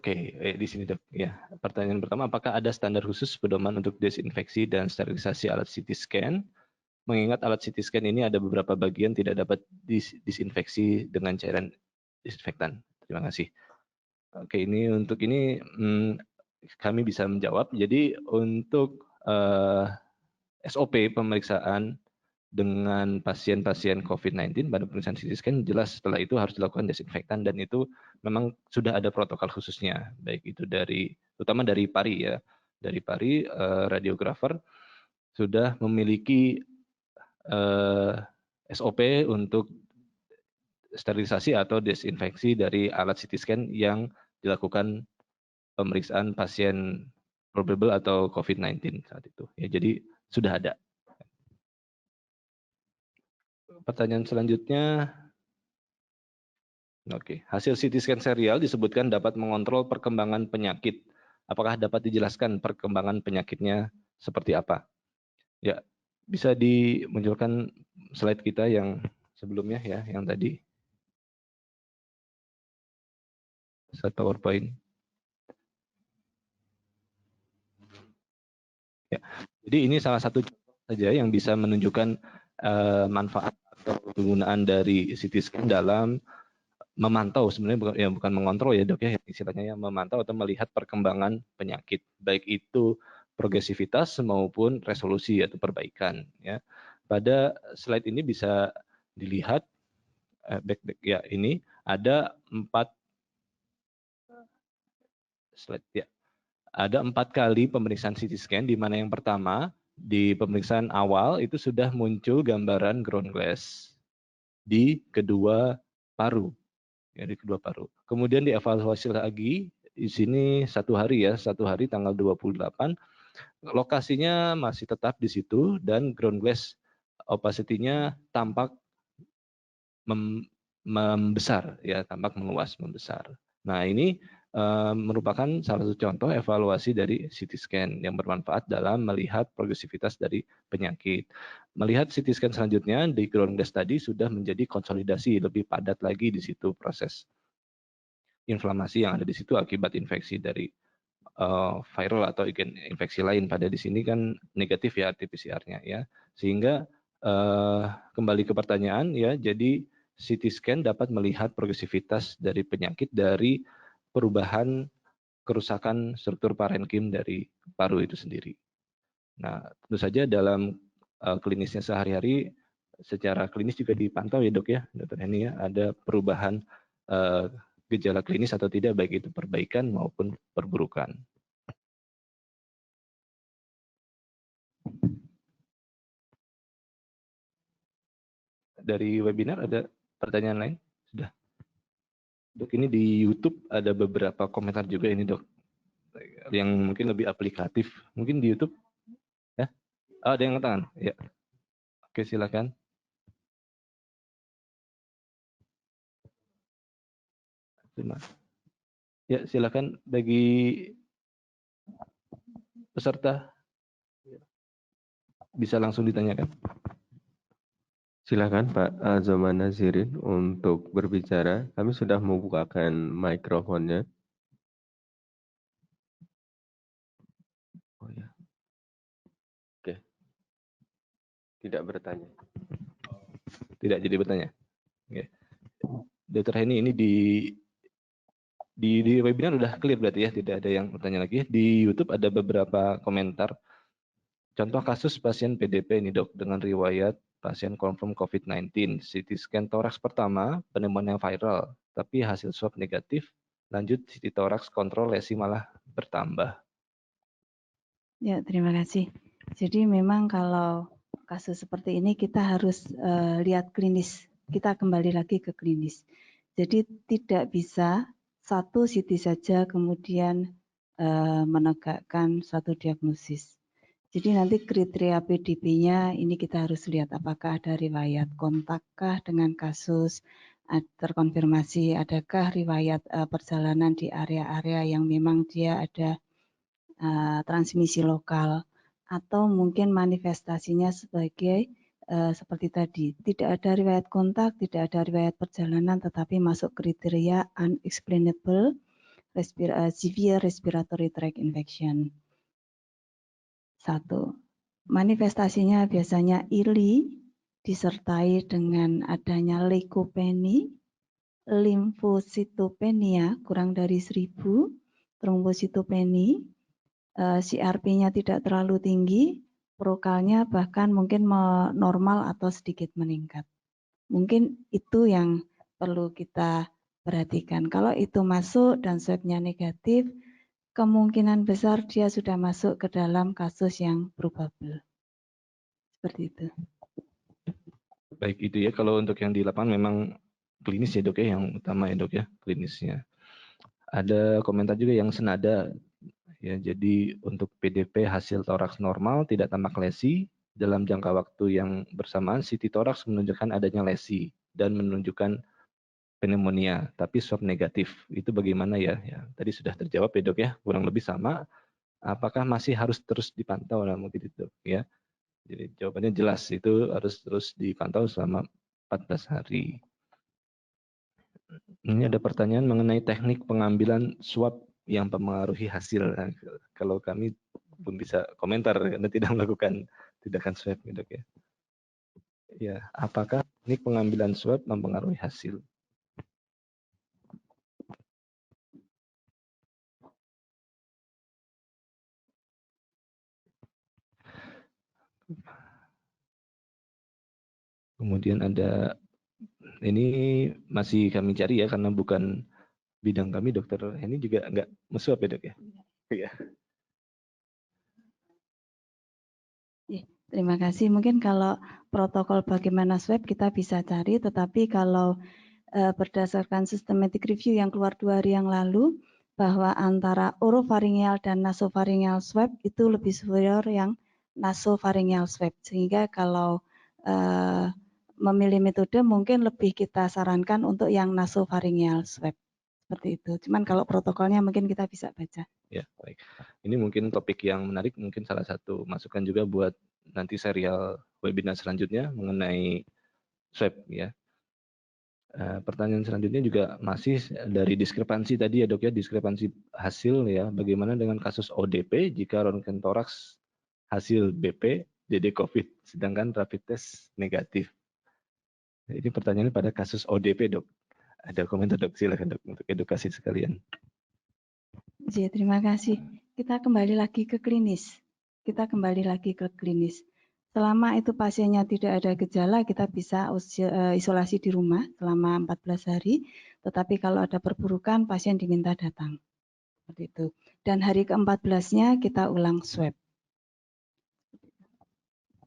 Oke, di sini dok. Ya, pertanyaan pertama, apakah ada standar khusus pedoman untuk desinfeksi dan sterilisasi alat CT scan? Mengingat alat CT scan ini ada beberapa bagian tidak dapat disinfeksi dengan cairan disinfektan. Terima kasih. Oke, ini untuk ini kami bisa menjawab. Jadi untuk SOP pemeriksaan dengan pasien-pasien COVID-19 pada pemeriksaan CT scan, jelas setelah itu harus dilakukan desinfektan, dan itu memang sudah ada protokol khususnya, baik itu terutama dari PARI ya, dari PARI radiografer sudah memiliki SOP untuk sterilisasi atau desinfeksi dari alat CT scan yang dilakukan pemeriksaan pasien probable atau COVID-19 saat itu. Ya, jadi sudah ada. Pertanyaan selanjutnya, oke, hasil CT scan serial disebutkan dapat mengontrol perkembangan penyakit. Apakah dapat dijelaskan perkembangan penyakitnya seperti apa? Ya, bisa dimunculkan slide kita yang sebelumnya ya, yang tadi. PowerPoint. Ya, jadi ini salah satu contoh saja yang bisa menunjukkan manfaat atau penggunaan dari CT scan dalam memantau, sebenarnya bukan mengontrol ya dok ya, istilahnya ya, memantau atau melihat perkembangan penyakit, baik itu progresivitas maupun resolusi atau perbaikan ya. Pada slide ini bisa dilihat ya, ini ada 4 slide ya. Ada 4 kali pemeriksaan CT scan, di mana yang pertama di pemeriksaan awal itu sudah muncul gambaran ground glass di kedua paru. Ya, di kedua paru. Kemudian dievaluasi lagi di sini 1 hari ya, 1 hari tanggal 28, lokasinya masih tetap di situ dan ground glass opacity-nya tampak membesar ya, tampak meluas, membesar. Nah, ini merupakan salah satu contoh evaluasi dari CT scan yang bermanfaat dalam melihat progresivitas dari penyakit. Melihat CT scan selanjutnya di ground glass tadi sudah menjadi konsolidasi, lebih padat lagi di situ proses inflamasi yang ada di situ akibat infeksi dari viral atau infeksi lain. Pada di sini kan negatif ya RT-PCR-nya ya, sehingga kembali ke pertanyaan ya, jadi CT scan dapat melihat progresivitas dari penyakit dari perubahan kerusakan struktur parenkim dari paru itu sendiri. Nah, tentu saja dalam klinisnya sehari-hari secara klinis juga dipantau ya dok ya, Dr. Henny ya, ada perubahan gejala klinis atau tidak, baik itu perbaikan maupun perburukan. Dari webinar ada pertanyaan lain? Sudah. Dok, ini di YouTube ada beberapa komentar juga ini dok, yang mungkin lebih aplikatif. Mungkin di YouTube ya? Oh, ada yang angkat tangan? Ya. Oke, silakan. Ya, silakan bagi peserta bisa langsung ditanyakan. Silakan Pak Azoman Nazirin untuk berbicara. Kami sudah membukakan mikrofonnya. Oh ya. Oke. Tidak bertanya. Tidak jadi bertanya. Oke. Dr. Henny, ini di webinar udah clear berarti ya, tidak ada yang bertanya lagi. Di YouTube ada beberapa komentar. Contoh kasus pasien PDP ini dok, dengan riwayat pasien confirm COVID-19, CT scan toraks pertama penemuan yang viral, tapi hasil swab negatif, lanjut CT toraks kontrol lesi malah bertambah. Ya, terima kasih. Jadi memang kalau kasus seperti ini kita harus lihat klinis, kita kembali lagi ke klinis. Jadi tidak bisa satu CT saja kemudian menegakkan suatu diagnosis. Jadi nanti kriteria PDP-nya ini kita harus lihat apakah ada riwayat kontakkah dengan kasus, terkonfirmasi adakah riwayat perjalanan di area-area yang memang dia ada transmisi lokal, atau mungkin manifestasinya sebagai seperti tadi, tidak ada riwayat kontak, tidak ada riwayat perjalanan, tetapi masuk kriteria unexplainable severe respiratory tract infection. 1. Manifestasinya biasanya ili, disertai dengan adanya leukopenia, limfositopenia kurang dari 1000, trombositopenia, CRP-nya tidak terlalu tinggi, prokalnya bahkan mungkin normal atau sedikit meningkat. Mungkin itu yang perlu kita perhatikan. Kalau itu masuk dan swab-nya negatif, kemungkinan besar dia sudah masuk ke dalam kasus yang probable. Seperti itu. Baik, itu ya. Kalau untuk yang di lapangan memang klinis ya dok ya, yang utama ya dok ya, klinisnya. Ada komentar juga yang senada ya, jadi untuk PDP hasil toraks normal, tidak tampak lesi, dalam jangka waktu yang bersamaan CT toraks menunjukkan adanya lesi dan menunjukkan pneumonia, tapi swab negatif. Itu bagaimana ya? Ya, tadi sudah terjawab ya dok ya, kurang lebih sama. Apakah masih harus terus dipantau? Nah, mungkin itu ya. Jadi jawabannya jelas, itu harus terus dipantau selama 14 hari. Ini ada pertanyaan mengenai teknik pengambilan swab yang mempengaruhi hasil. Nah, kalau kami belum bisa komentar karena tidak melakukan tindakan swab ya dok ya. Ya, apakah teknik pengambilan swab mempengaruhi hasil? Kemudian ada, ini masih kami cari ya karena bukan bidang kami, dokter ini juga enggak meswab ya dok ya? Iya. Terima kasih. Mungkin kalau protokol bagaimana swab kita bisa cari, tetapi kalau berdasarkan systematic review yang keluar 2 hari yang lalu, bahwa antara oropharyngeal dan nasopharyngeal swab itu lebih superior yang nasopharyngeal swab. Sehingga kalau memilih metode mungkin lebih kita sarankan untuk yang nasopharyngeal swab. Seperti itu. Cuman kalau protokolnya mungkin kita bisa baca. Ya, baik. Ini mungkin topik yang menarik, mungkin salah satu masukan juga buat nanti serial webinar selanjutnya mengenai swab ya. Pertanyaan selanjutnya juga masih dari diskrepansi tadi ya dok ya, diskrepansi hasil ya, bagaimana dengan kasus ODP jika rongsen toraks hasil BP, DD COVID, sedangkan rapid test negatif. Ini pertanyaannya pada kasus ODP dok. Ada komentar dok, silakan dok untuk edukasi sekalian. Ya, terima kasih. Kita kembali lagi ke klinis. Selama itu pasiennya tidak ada gejala, kita bisa isolasi di rumah selama 14 hari. Tetapi kalau ada perburukan, pasien diminta datang. Seperti itu. Dan hari ke-14-nya kita ulang swab.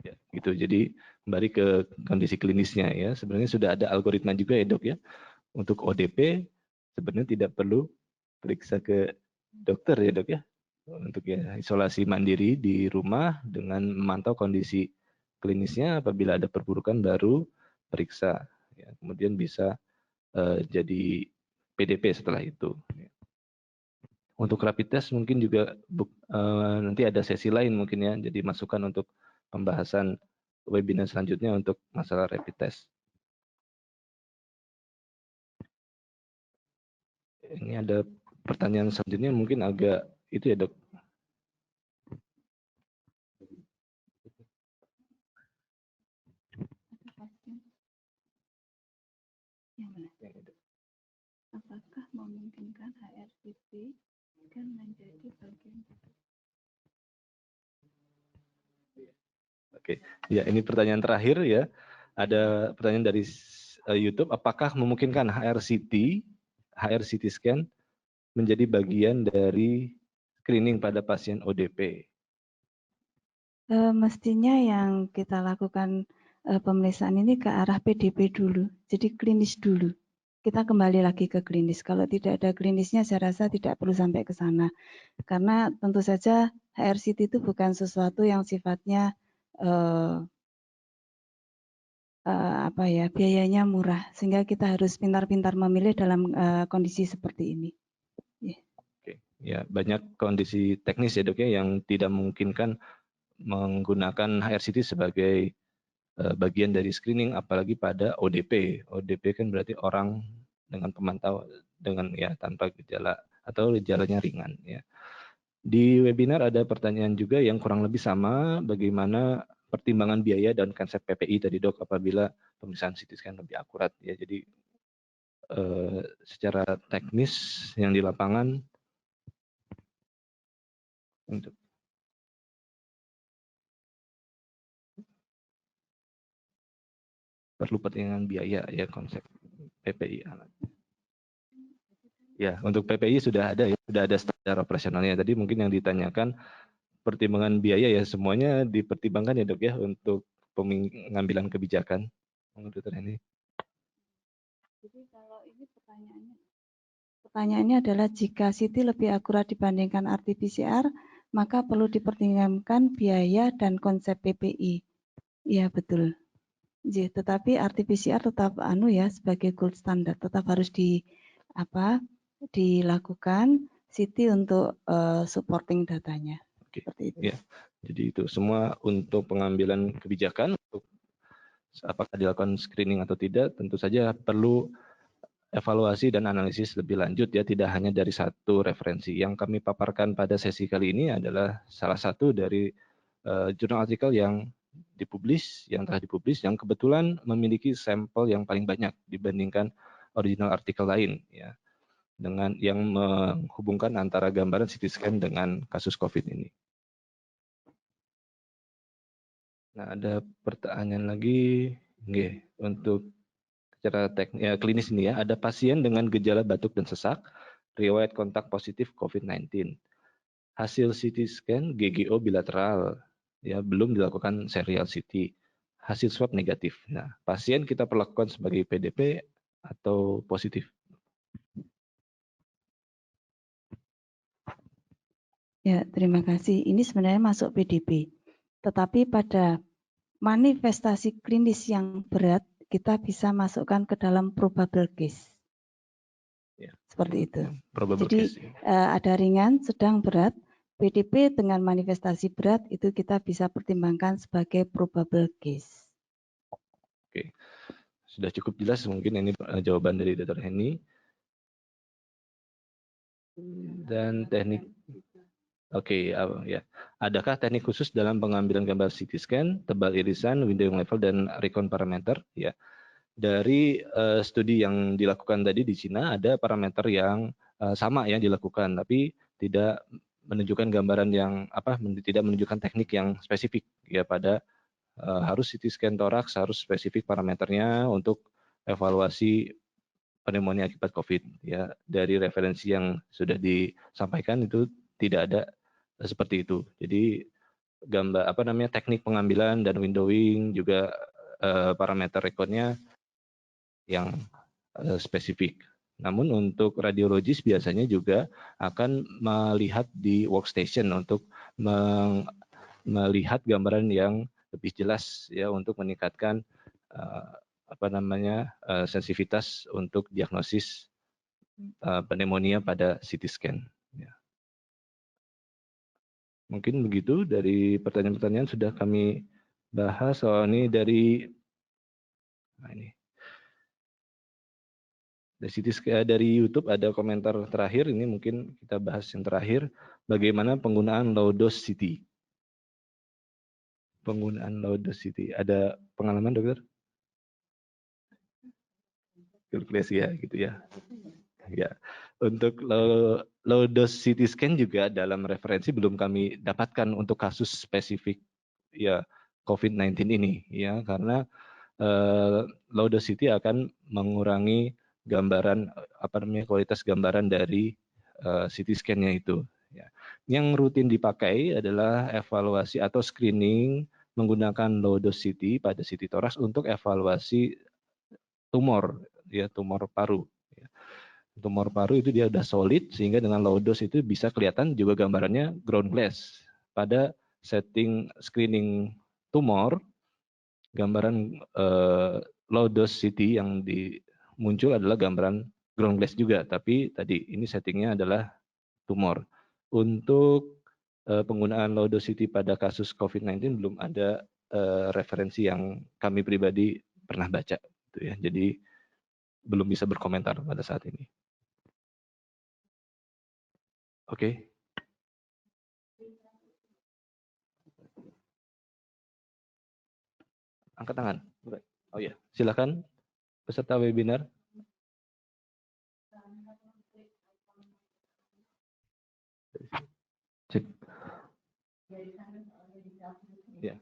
Ya, gitu. Jadi kembali ke kondisi klinisnya ya. Sebenarnya sudah ada algoritma juga ya dok ya. Untuk ODP sebenarnya tidak perlu periksa ke dokter ya dok ya. Untuk ya isolasi mandiri di rumah dengan memantau kondisi klinisnya, apabila ada perburukan baru periksa. Ya, kemudian bisa jadi PDP setelah itu. Untuk rapid test mungkin juga nanti ada sesi lain mungkin ya. Jadi masukan untuk pembahasan webinar selanjutnya untuk masalah rapid test. Ini ada pertanyaan selanjutnya mungkin agak itu ya dok. Apakah memungkinkan HRCT kan menjadi bagian? Oke, ya ini pertanyaan terakhir ya. Ada pertanyaan dari YouTube, apakah memungkinkan HRCT scan menjadi bagian dari screening pada pasien ODP? Mestinya yang kita lakukan pemeriksaan ini ke arah PDP dulu, jadi klinis dulu. Kita kembali lagi ke klinis. Kalau tidak ada klinisnya, saya rasa tidak perlu sampai ke sana. Karena tentu saja HRCT itu bukan sesuatu yang sifatnya biayanya murah, sehingga kita harus pintar-pintar memilih dalam kondisi seperti ini. Oke, ya banyak kondisi teknis ya dok ya yang tidak memungkinkan menggunakan HRCT sebagai bagian dari screening, apalagi pada ODP. ODP kan berarti orang dengan pemantau dengan ya tanpa gejala atau gejalanya ringan ya. Di webinar ada pertanyaan juga yang kurang lebih sama, bagaimana pertimbangan biaya dan konsep PPI tadi Dok apabila pemeriksaan CT scan lebih akurat ya. Jadi secara teknis yang di lapangan untuk perlu pertimbangan biaya ya konsep PPI alat. Ya, untuk PPI sudah ada ya, sudah ada standar operasionalnya. Tadi mungkin yang ditanyakan pertimbangan biaya ya semuanya dipertimbangkan ya Dok ya untuk pengambilan kebijakan. Menurut ini. Jadi kalau ini pertanyaannya adalah jika CT lebih akurat dibandingkan RT-PCR, maka perlu dipertimbangkan biaya dan konsep PPI. Iya betul. Tetapi RT-PCR tetap sebagai gold standard, tetap harus dilakukan CT untuk supporting datanya. Oke. Seperti itu. Ya. Jadi itu semua untuk pengambilan kebijakan untuk apakah dilakukan screening atau tidak, tentu saja perlu evaluasi dan analisis lebih lanjut ya, tidak hanya dari satu referensi. Yang kami paparkan pada sesi kali ini adalah salah satu dari jurnal artikel yang telah dipublis, yang kebetulan memiliki sampel yang paling banyak dibandingkan original artikel lain ya, dengan yang menghubungkan antara gambaran CT scan dengan kasus COVID ini. Nah, ada pertanyaan lagi, untuk secara klinis ini ya, ada pasien dengan gejala batuk dan sesak, riwayat kontak positif COVID-19. Hasil CT scan GGO bilateral, ya belum dilakukan serial CT. Hasil swab negatif. Nah, pasien kita perlakukan sebagai PDP atau positif. Ya, terima kasih. Ini sebenarnya masuk PDP. Tetapi pada manifestasi klinis yang berat, kita bisa masukkan ke dalam probable case. Ya, seperti itu. Probable Jadi case, ya. ada ringan, sedang, berat. PDP dengan manifestasi berat itu kita bisa pertimbangkan sebagai probable case. Oke, sudah cukup jelas mungkin ini jawaban dari Dr. Henny. Dan teknik, ya. Adakah teknik khusus dalam pengambilan gambar CT scan, tebal irisan, windowing level, dan recon parameter? Ya, dari studi yang dilakukan tadi di Cina ada parameter yang sama yang dilakukan, tapi tidak menunjukkan gambaran yang tidak menunjukkan teknik yang spesifik ya pada harus CT scan toraks, harus spesifik parameternya untuk evaluasi pneumonia akibat COVID ya. Dari referensi yang sudah disampaikan itu tidak ada seperti itu. Jadi teknik pengambilan dan windowing juga parameter rekodnya yang spesifik. Namun untuk radiologis biasanya juga akan melihat di workstation untuk melihat gambaran yang lebih jelas ya untuk meningkatkan sensitivitas untuk diagnosis pneumonia pada CT scan. Ya. Mungkin begitu dari pertanyaan-pertanyaan sudah kami bahas. Ini dari dari YouTube ada komentar terakhir, ini mungkin kita bahas yang terakhir, bagaimana penggunaan low dose CT. Penggunaan low dose CT, ada pengalaman dokter? Ya, gitu ya. Ya, untuk low dose CT scan juga dalam referensi belum kami dapatkan untuk kasus spesifik ya COVID-19 ini ya, karena low dose CT akan mengurangi gambaran kualitas gambaran dari CT scan-nya itu. Ya. Yang rutin dipakai adalah evaluasi atau screening menggunakan low dose CT pada CT toraks untuk evaluasi tumor, ya tumor paru. Ya. Tumor paru itu dia udah solid sehingga dengan low dose itu bisa kelihatan juga gambarannya ground glass. Pada setting screening tumor, gambaran low dose CT yang muncul adalah gambaran ground glass juga, tapi tadi ini settingnya adalah tumor. Untuk penggunaan low dose CT pada kasus COVID-19 belum ada referensi yang kami pribadi pernah baca, gitu ya. Jadi belum bisa berkomentar pada saat ini. Oke. Angkat tangan. Oh ya, silakan peserta webinar. Cek. Ya.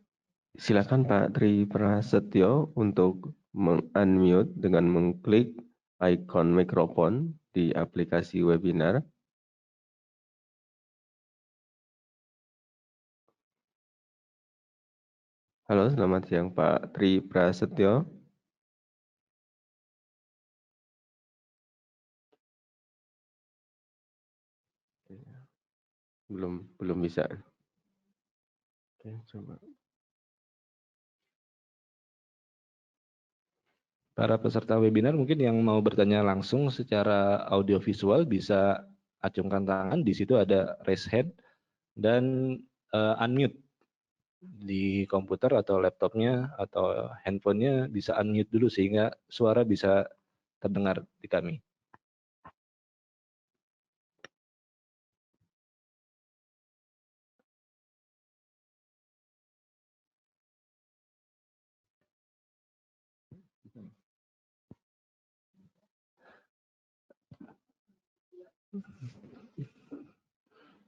Silakan Pak Tri Prasetyo untuk unmute dengan mengklik ikon mikrofon di aplikasi webinar. Halo, selamat siang Pak Tri Prasetyo. Belum bisa. Oke, coba. Para peserta webinar mungkin yang mau bertanya langsung secara audiovisual bisa acungkan tangan. Di situ ada raise hand dan unmute di komputer atau laptopnya atau handphonenya bisa unmute dulu sehingga suara bisa terdengar di kami.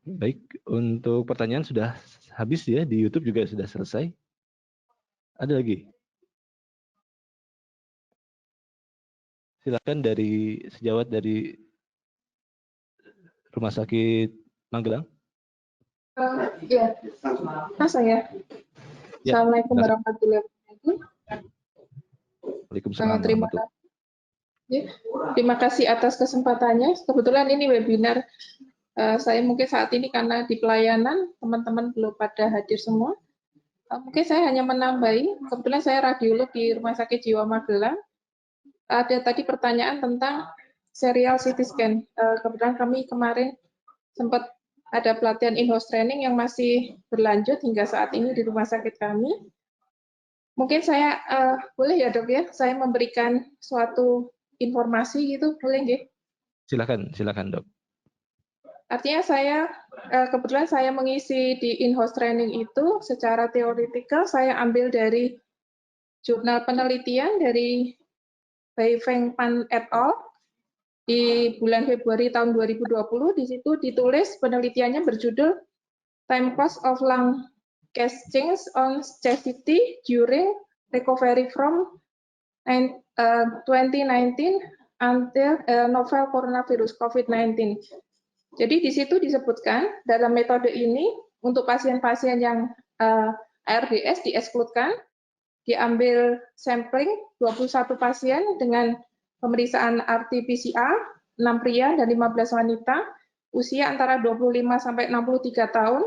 Baik, untuk pertanyaan sudah habis ya, di YouTube juga sudah selesai. Ada lagi? Silakan dari sejawat dari Rumah Sakit Magelang. Ya, saya. Ya, Assalamualaikum warahmatullahi wabarakatuh. Waalaikumsalam Terima warahmatullahi. kasih. Terima kasih atas kesempatannya. Kebetulan ini webinar saya mungkin saat ini karena di pelayanan teman-teman belum pada hadir semua. Mungkin saya hanya menambahi. Kebetulan saya radiolog di Rumah Sakit Jiwa Magelang. Ada tadi pertanyaan tentang serial CT scan. Kebetulan kami kemarin sempat ada pelatihan in-house training yang masih berlanjut hingga saat ini di rumah sakit kami. Mungkin saya boleh ya dok ya, saya memberikan suatu informasi gitu, boleh nggih? Silakan dok. Artinya saya kebetulan saya mengisi di in-house training itu secara teoretikal saya ambil dari jurnal penelitian dari Bai Feng Pan et al. Di bulan Februari tahun 2020, di situ ditulis penelitiannya berjudul Time Course of Lung Gas Change on Chastity During Recovery from 2019 until novel coronavirus COVID-19. Jadi di situ disebutkan dalam metode ini untuk pasien-pasien yang ARDS dieskludkan, diambil sampling 21 pasien dengan pemeriksaan RT-PCR, 6 pria dan 15 wanita, usia antara 25 sampai 63 tahun,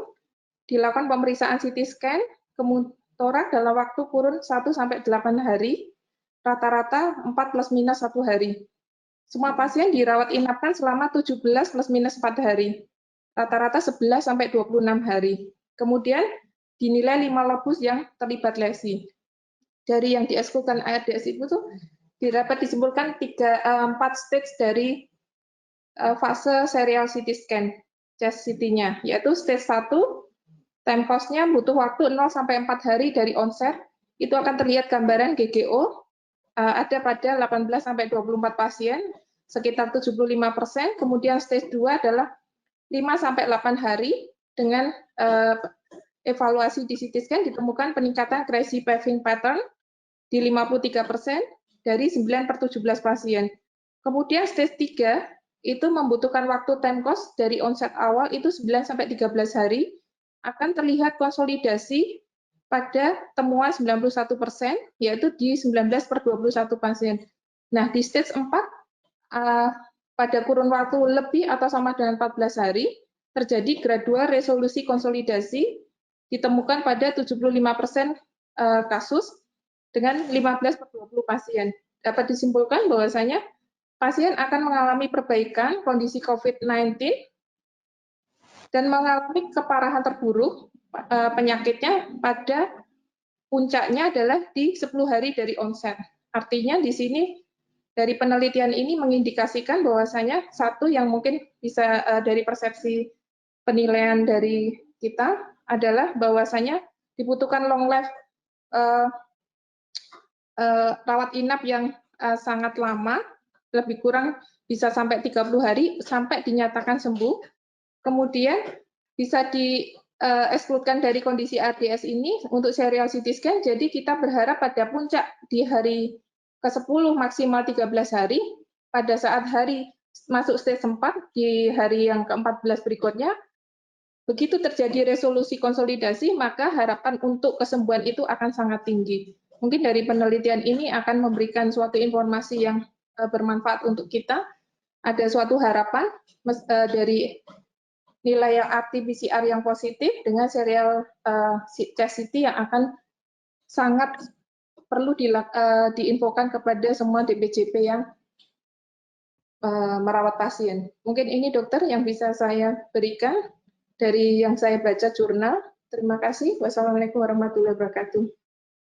dilakukan pemeriksaan CT scan, kemudian torak dalam waktu kurun 1 sampai 8 hari, rata-rata 4 plus minus 1 hari. Semua pasien dirawat inapkan selama 17 plus minus 4 hari, rata-rata 11 sampai 26 hari. Kemudian dinilai 5 lobus yang terlibat lesi. Dari yang dieskludkan ARDS itu tuh dapat disimpulkan 4 stage dari fase serial CT scan chest CT-nya, yaitu stage 1, time course-nya butuh waktu 0 sampai 4 hari dari onset, itu akan terlihat gambaran GGO, ada pada 18 sampai 24 pasien, sekitar 75%, kemudian stage 2 adalah 5 sampai 8 hari, dengan evaluasi di CT scan ditemukan peningkatan crazy paving pattern, di 53% dari 9 per 17 pasien. Kemudian stage 3 itu membutuhkan waktu time course dari onset awal itu 9 sampai 13 hari, akan terlihat konsolidasi pada temuan 91%, yaitu di 19 per 21 pasien. Nah, di stage 4, pada kurun waktu lebih atau sama dengan 14 hari, terjadi gradual resolusi konsolidasi, ditemukan pada 75% kasus, dengan 15 per 20 pasien. Dapat disimpulkan bahwasanya pasien akan mengalami perbaikan kondisi COVID-19 dan mengalami keparahan terburuk penyakitnya pada puncaknya adalah di 10 hari dari onset. Artinya di sini dari penelitian ini mengindikasikan bahwasanya satu yang mungkin bisa dari persepsi penilaian dari kita adalah bahwasanya dibutuhkan long life rawat inap yang sangat lama, lebih kurang bisa sampai 30 hari sampai dinyatakan sembuh. Kemudian bisa diekskludkan dari kondisi RDS ini untuk serial CT scan. Jadi kita berharap pada puncak di hari ke-10 maksimal 13 hari, pada saat hari masuk stage 4 di hari yang ke-14 berikutnya, begitu terjadi resolusi konsolidasi, maka harapan untuk kesembuhan itu akan sangat tinggi. Mungkin dari penelitian ini akan memberikan suatu informasi yang bermanfaat untuk kita. Ada suatu harapan dari nilai yang RT-PCR yang positif dengan serial chest CT yang akan sangat perlu diinfokan kepada semua DPJP yang merawat pasien. Mungkin ini dokter yang bisa saya berikan dari yang saya baca jurnal. Terima kasih. Wassalamualaikum warahmatullahi wabarakatuh.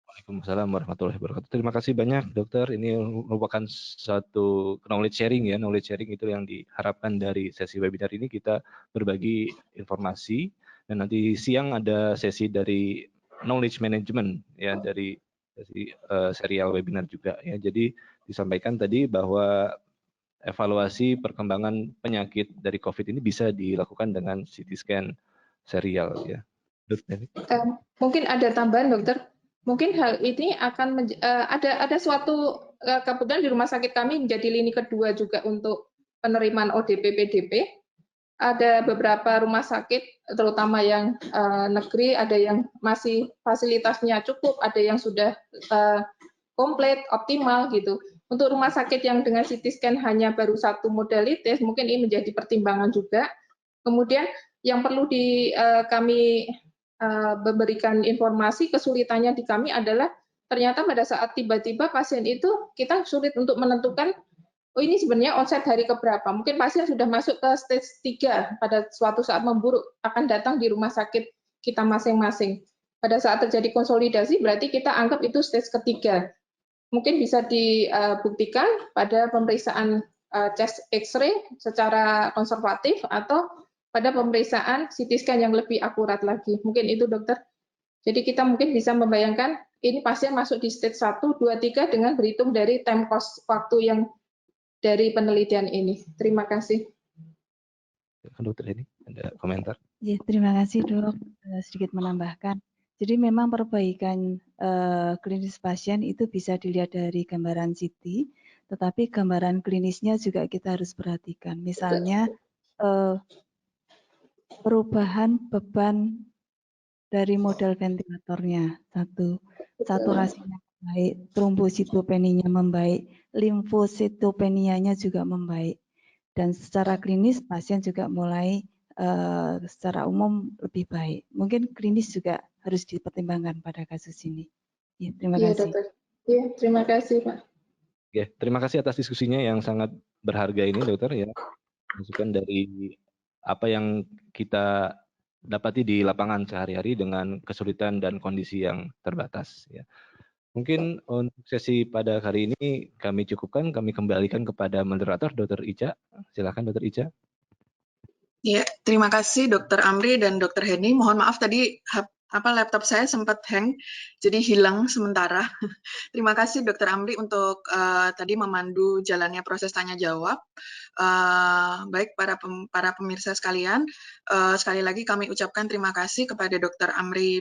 Waalaikumsalam warahmatullahi wabarakatuh. Terima kasih banyak dokter. Ini merupakan satu knowledge sharing ya. Knowledge sharing itu yang diharapkan dari sesi webinar ini, kita berbagi informasi, dan nanti siang ada sesi dari knowledge management ya, dari sesi serial webinar juga ya. Jadi disampaikan tadi bahwa evaluasi perkembangan penyakit dari COVID ini bisa dilakukan dengan CT scan serial ya. Mungkin ada tambahan dokter. Mungkin hal ini akan ada suatu kebetulan di rumah sakit kami menjadi lini kedua juga untuk penerimaan ODP PDP. Ada beberapa rumah sakit, terutama yang negeri, ada yang masih fasilitasnya cukup, ada yang sudah komplit, optimal gitu. Untuk rumah sakit yang dengan CT scan hanya baru satu modalitas, mungkin ini menjadi pertimbangan juga. Kemudian yang perlu kami memberikan informasi, kesulitannya di kami adalah ternyata pada saat tiba-tiba pasien itu kita sulit untuk menentukan, oh ini sebenarnya onset hari keberapa. Mungkin pasien sudah masuk ke stage 3 pada suatu saat memburuk, akan datang di rumah sakit kita masing-masing. Pada saat terjadi konsolidasi berarti kita anggap itu stage ketiga. Mungkin bisa dibuktikan pada pemeriksaan chest X-ray secara konservatif atau pada pemeriksaan CT scan yang lebih akurat lagi. Mungkin itu dokter. Jadi kita mungkin bisa membayangkan ini pasien masuk di stage 1, 2, 3 dengan berhitung dari time cost waktu yang dari penelitian ini. Terima kasih. Dokter ini ada komentar? Ya, terima kasih dok. Sedikit menambahkan. Jadi memang perbaikan klinis pasien itu bisa dilihat dari gambaran CT, tetapi gambaran klinisnya juga kita harus perhatikan. Misalnya perubahan beban dari model ventilatornya, saturasinya membaik, trombositopeninya membaik, limfositopenianya juga membaik, dan secara klinis pasien juga mulai secara umum lebih baik. Mungkin klinis juga harus dipertimbangkan pada kasus ini. Ya, terima kasih. Dokter. Ya, terima kasih Pak. Ya, terima kasih atas diskusinya yang sangat berharga ini dokter ya. Masukan dari apa yang kita dapati di lapangan sehari-hari dengan kesulitan dan kondisi yang terbatas ya. Mungkin untuk sesi pada hari ini kami cukupkan, kami kembalikan kepada moderator Dr. Ica. Silakan Dr. Ica. Ya, terima kasih Dr. Amri dan Dr. Heni. Mohon maaf tadi laptop saya sempat hang, jadi hilang sementara. Terima kasih Dr. Amri untuk tadi memandu jalannya proses tanya jawab. Baik para pemirsa sekalian, sekali lagi kami ucapkan terima kasih kepada Dr. Amri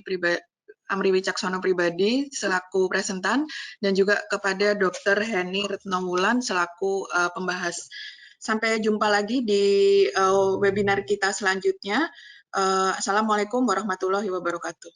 Wicaksono pribadi selaku presentan dan juga kepada Dr. Heni Retnowulan selaku pembahas. Sampai jumpa lagi di webinar kita selanjutnya. Assalamualaikum warahmatullahi wabarakatuh.